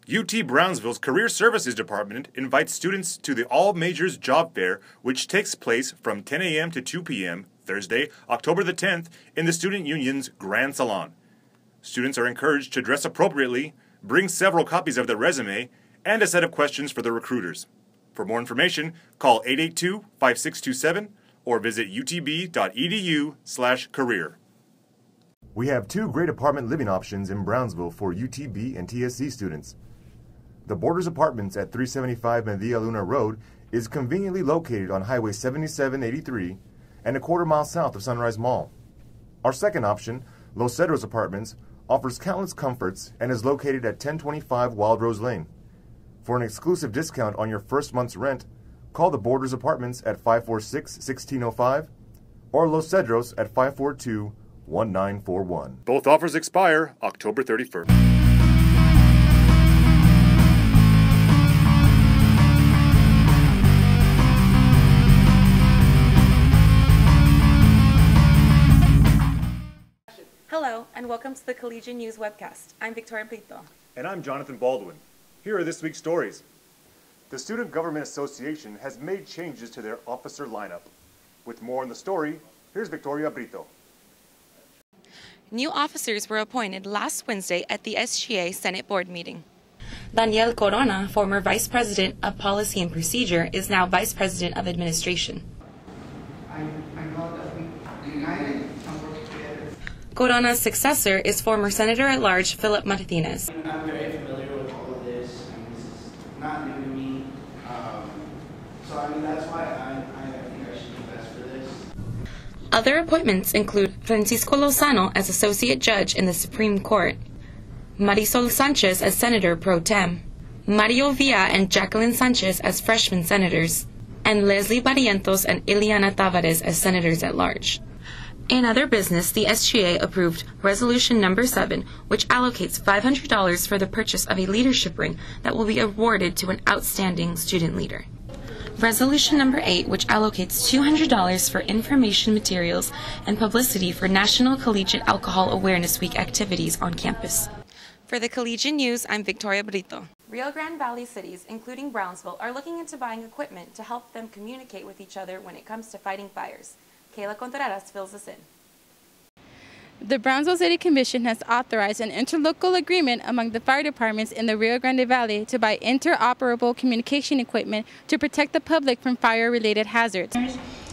UT Brownsville's Career Services Department invites students to the All Majors Job Fair, which takes place from 10 a.m. to 2 p.m. Thursday, October the 10th, in the Student Union's Grand Salon. Students are encouraged to dress appropriately, bring several copies of their resume, and a set of questions for the recruiters. For more information, call 882-5627 or visit utb.edu/career. We have two great apartment living options in Brownsville for UTB and TSC students. The Borders Apartments at 375 Medilla Luna Road is conveniently located on Highway 7783 and a quarter-mile south of Sunrise Mall. Our second option, Los Cedros Apartments, offers countless comforts and is located at 1025 Wild Rose Lane. For an exclusive discount on your first month's rent, call the Borders Apartments at 546-1605 or Los Cedros at 542-1941. Both offers expire October 31st. Hello, and welcome to the Collegian News Webcast. I'm Victoria Brito. And I'm Jonathan Baldwin. Here are this week's stories. The Student Government Association has made changes to their officer lineup. With more on the story, here's Victoria Brito. New officers were appointed last Wednesday at the SGA Senate Board meeting. Daniel Corona, former Vice President of Policy and Procedure, is now Vice President of Administration. I know that we united and work together. Corona's successor is former Senator-at-Large Philip Martinez. I'm very familiar with all of this. This is not new to me. That's why I think I should be best for this. Other appointments include Francisco Lozano as Associate Judge in the Supreme Court, Marisol Sanchez as Senator Pro Tem, Mario Villa and Jacqueline Sanchez as freshman senators, and Leslie Barrientos and Ileana Tavares as Senators-at-Large. In other business, the SGA approved Resolution Number 7, which allocates $500 for the purchase of a leadership ring that will be awarded to an outstanding student leader. Resolution Number 8, which allocates $200 for information materials and publicity for National Collegiate Alcohol Awareness Week activities on campus. For the Collegian News, I'm Victoria Brito. Rio Grande Valley cities, including Brownsville, are looking into buying equipment to help them communicate with each other when it comes to fighting fires. Kayla Contreras fills us in. The Brownsville City Commission has authorized an interlocal agreement among the fire departments in the Rio Grande Valley to buy interoperable communication equipment to protect the public from fire-related hazards.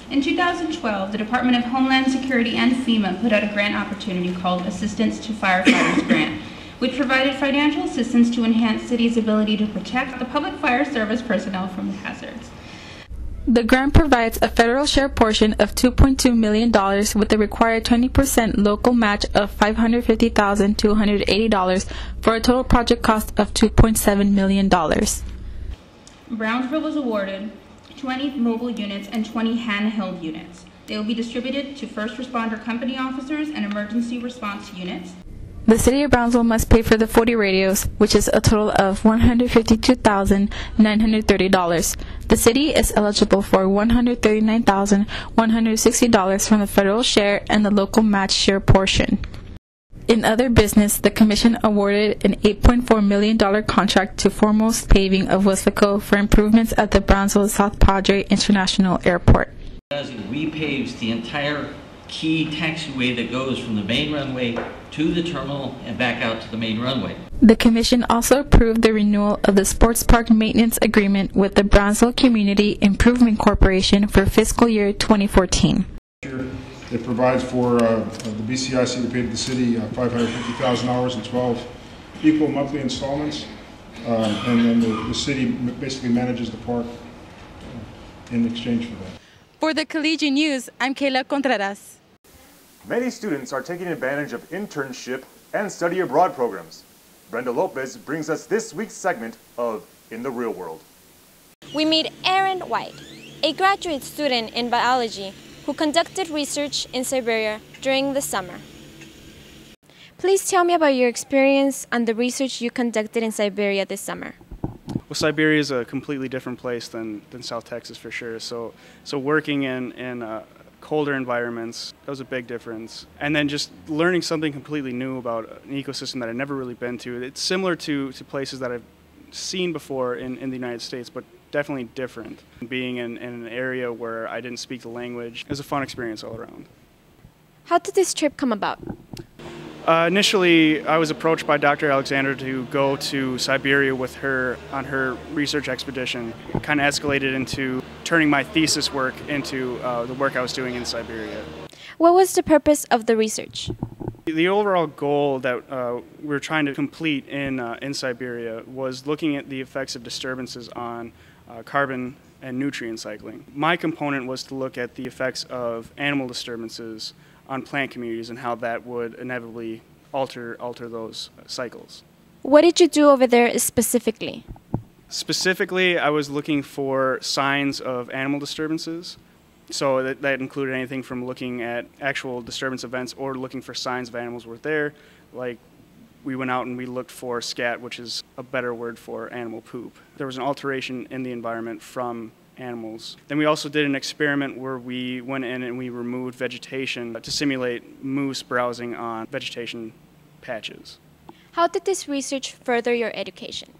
In 2012, the Department of Homeland Security and FEMA put out a grant opportunity called Assistance to Firefighters Grant, which provided financial assistance to enhance cities' ability to protect the public fire service personnel from the hazards. The grant provides a federal share portion of $2.2 million with the required 20% local match of $550,280 for a total project cost of $2.7 million. Brownsville was awarded 20 mobile units and 20 handheld units. They will be distributed to first responder company officers and emergency response units. The City of Brownsville must pay for the 40 radios, which is a total of $152,930. The City is eligible for $139,160 from the federal share and the local match share portion. In other business, the Commission awarded an $8.4 million contract to Foremost Paving of Westvaco for improvements at the Brownsville South Padre International Airport. It repaves the entire key taxiway that goes from the main runway to the terminal and back out to the main runway. The Commission also approved the renewal of the Sports Park Maintenance Agreement with the Brownsville Community Improvement Corporation for fiscal year 2014. It provides for the BCIC to pay to the city $550,000 in 12 equal monthly installments, and then the city basically manages the park in exchange for that. For the Collegian News, I'm Kayla Contreras. Many students are taking advantage of internship and study abroad programs. Brenda Lopez brings us this week's segment of In the Real World. We meet Aaron White, a graduate student in biology who conducted research in Siberia during the summer. Please tell me about your experience and the research you conducted in Siberia this summer. Well, Siberia is a completely different place than South Texas for sure. So working in colder environments, that was a big difference. And then just learning something completely new about an ecosystem that I'd never really been to. It's similar to places that I've seen before in the United States, but definitely different. Being in an area where I didn't speak the language, it was a fun experience all around. How did this trip come about? Initially, I was approached by Dr. Alexander to go to Siberia with her on her research expedition. It kind of escalated into turning my thesis work into the work I was doing in Siberia. What was the purpose of the research? The overall goal that we were trying to complete in Siberia was looking at the effects of disturbances on carbon and nutrient cycling. My component was to look at the effects of animal disturbances on plant communities and how that would inevitably alter those cycles. What did you do over there specifically? Specifically, I was looking for signs of animal disturbances. So that included anything from looking at actual disturbance events or looking for signs of animals were there. Like we went out and we looked for scat, which is a better word for animal poop. There was an alteration in the environment from animals. Then we also did an experiment where we went in and we removed vegetation to simulate moose browsing on vegetation patches. How did this research further your education?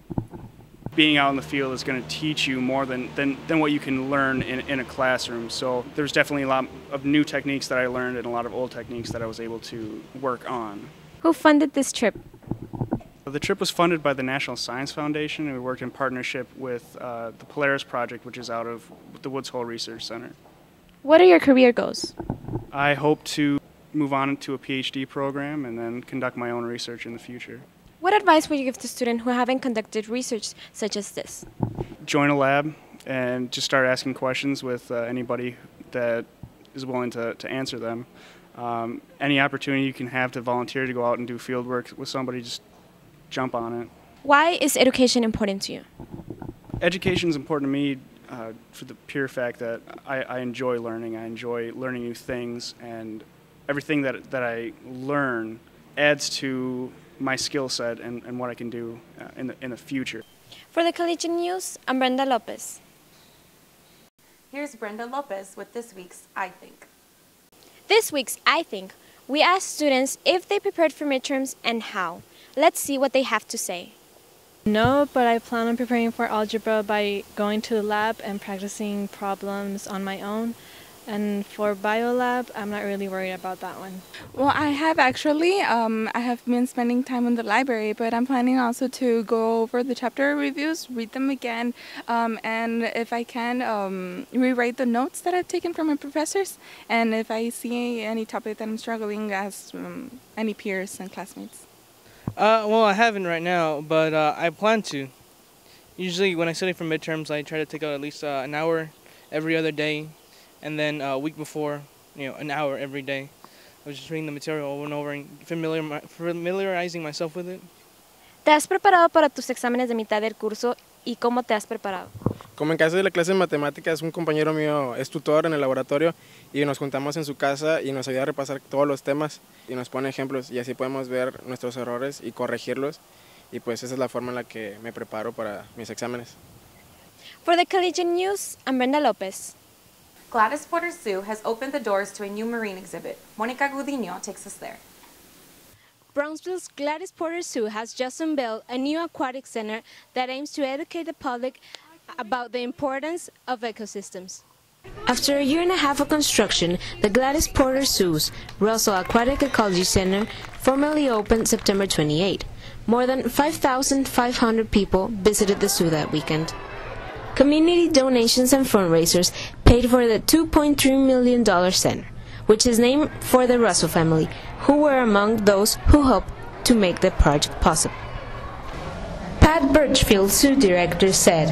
Being out in the field is going to teach you more than what you can learn in a classroom. So there's definitely a lot of new techniques that I learned and a lot of old techniques that I was able to work on. Who funded this trip? The trip was funded by the National Science Foundation, and we worked in partnership with the Polaris Project, which is out of the Woods Hole Research Center. What are your career goals? I hope to move on to a PhD program and then conduct my own research in the future. What advice would you give to students who haven't conducted research such as this? Join a lab and just start asking questions with anybody that is willing to answer them. Any opportunity you can have to volunteer to go out and do field work with somebody, just jump on it. Why is education important to you? Education is important to me for the pure fact that I enjoy learning. I enjoy learning new things, and everything that I learn adds to my skill set and what I can do in the future. For the Collegian News, I'm Brenda Lopez. Here's Brenda Lopez with this week's I Think. This week's I Think, we asked students if they prepared for midterms and how. Let's see what they have to say. No, but I plan on preparing for algebra by going to the lab and practicing problems on my own. And for biolab, I'm not really worried about that one. Well, I have actually. I have been spending time in the library, but I'm planning also to go over the chapter reviews, read them again, and if I can, rewrite the notes that I've taken from my professors. And if I see any topic that I'm struggling, ask any peers and classmates. Well, I haven't right now, but I plan to. Usually when I study for midterms, I try to take out at least an hour every other day. And then a week before, an hour every day. I was just reading the material over and over and familiarizing myself with it. ¿Te has preparado para tus exámenes de mitad del curso y cómo te has preparado? Como en caso de la clase de matemáticas, un compañero mío es tutor en el laboratorio y nos juntamos en su casa y nos ayuda a repasar todos los temas y nos pone ejemplos y así podemos ver nuestros errores y corregirlos, y pues esa es la forma en la que me preparo para mis exámenes. For the Collegian News, I'm Brenda Lopez. Gladys Porter Zoo has opened the doors to a new marine exhibit. Monica Gudino takes us there. Brownsville's Gladys Porter Zoo has just unveiled a new aquatic center that aims to educate the public about the importance of ecosystems. After a year and a half of construction, the Gladys Porter Zoo's Russell Aquatic Ecology Center formally opened September 28. More than 5,500 people visited the zoo that weekend. Community donations and fundraisers paid for the $2.3 million center, which is named for the Russell family, who were among those who helped to make the project possible. Pat Birchfield, zoo director, said,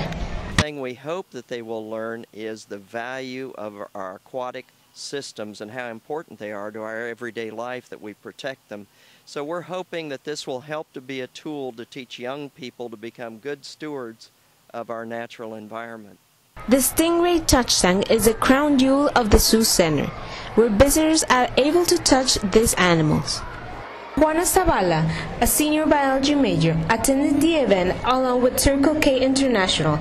The thing we hope that they will learn is the value of our aquatic systems and how important they are to our everyday life, that we protect them. So we're hoping that this will help to be a tool to teach young people to become good stewards of our natural environment. The Stingray Touch Tank is the crown jewel of the zoo center, where visitors are able to touch these animals. Juana Zavala, a senior biology major, attended the event along with Circle K International.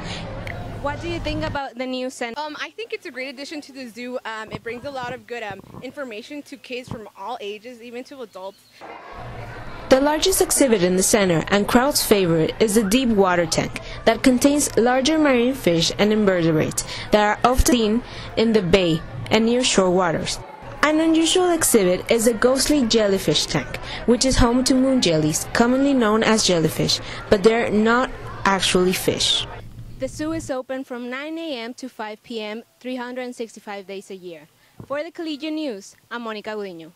What do you think about the new center? I think it's a great addition to the zoo. It brings a lot of good information to kids from all ages, even to adults. The largest exhibit in the center and crowd's favorite is the deep water tank that contains larger marine fish and invertebrates that are often seen in the bay and near shore waters. An unusual exhibit is the ghostly jellyfish tank, which is home to moon jellies, commonly known as jellyfish, but they're not actually fish. The zoo is open from 9 a.m. to 5 p.m. 365 days a year. For the Collegian News, I'm Monica Gudiño.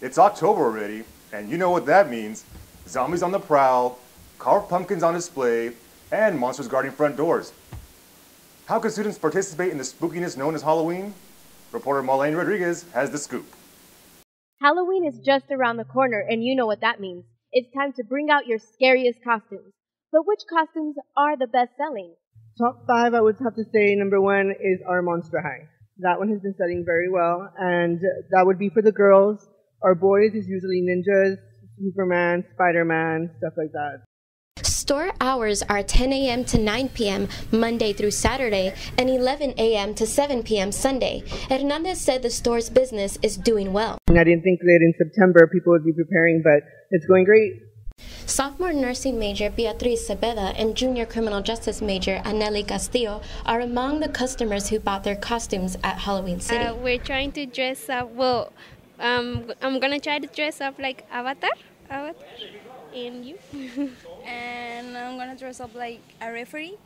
It's October already, and you know what that means. Zombies on the prowl, carved pumpkins on display, and monsters guarding front doors. How can students participate in the spookiness known as Halloween? Reporter Marlene Rodriguez has the scoop. Halloween is just around the corner, and you know what that means. It's time to bring out your scariest costumes. But which costumes are the best selling? Top 5, I would have to say number 1 is our Monster High. That one has been selling very well, and that would be for the girls. Our boys is usually ninjas, Superman, Spider-Man, stuff like that. Store hours are 10 a.m. to 9 p.m. Monday through Saturday and 11 a.m. to 7 p.m. Sunday. Hernandez said the store's business is doing well. I didn't think that in September people would be preparing, but it's going great. Sophomore nursing major Beatriz Cepeda and junior criminal justice major Anely Castillo are among the customers who bought their costumes at Halloween City. We're trying to dress up, I'm going to try to dress up like Avatar, and you? And I'm going to dress up like a referee.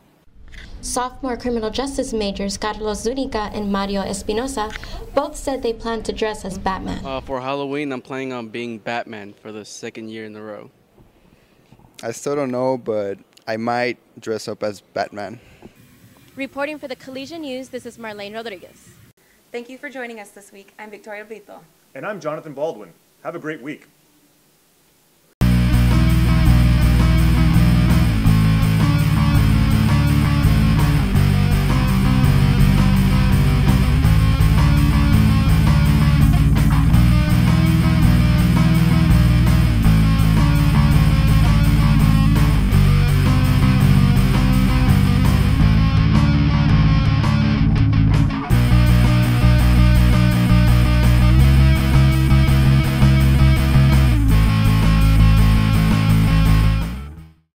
Sophomore criminal justice majors Carlos Zúñiga and Mario Espinosa both said they plan to dress as Batman. For Halloween, I'm planning on being Batman for the 2nd year in a row. I still don't know, but I might dress up as Batman. Reporting for the Collegian News, this is Marlene Rodriguez. Thank you for joining us this week. I'm Victoria Brito. And I'm Jonathan Baldwin. Have a great week.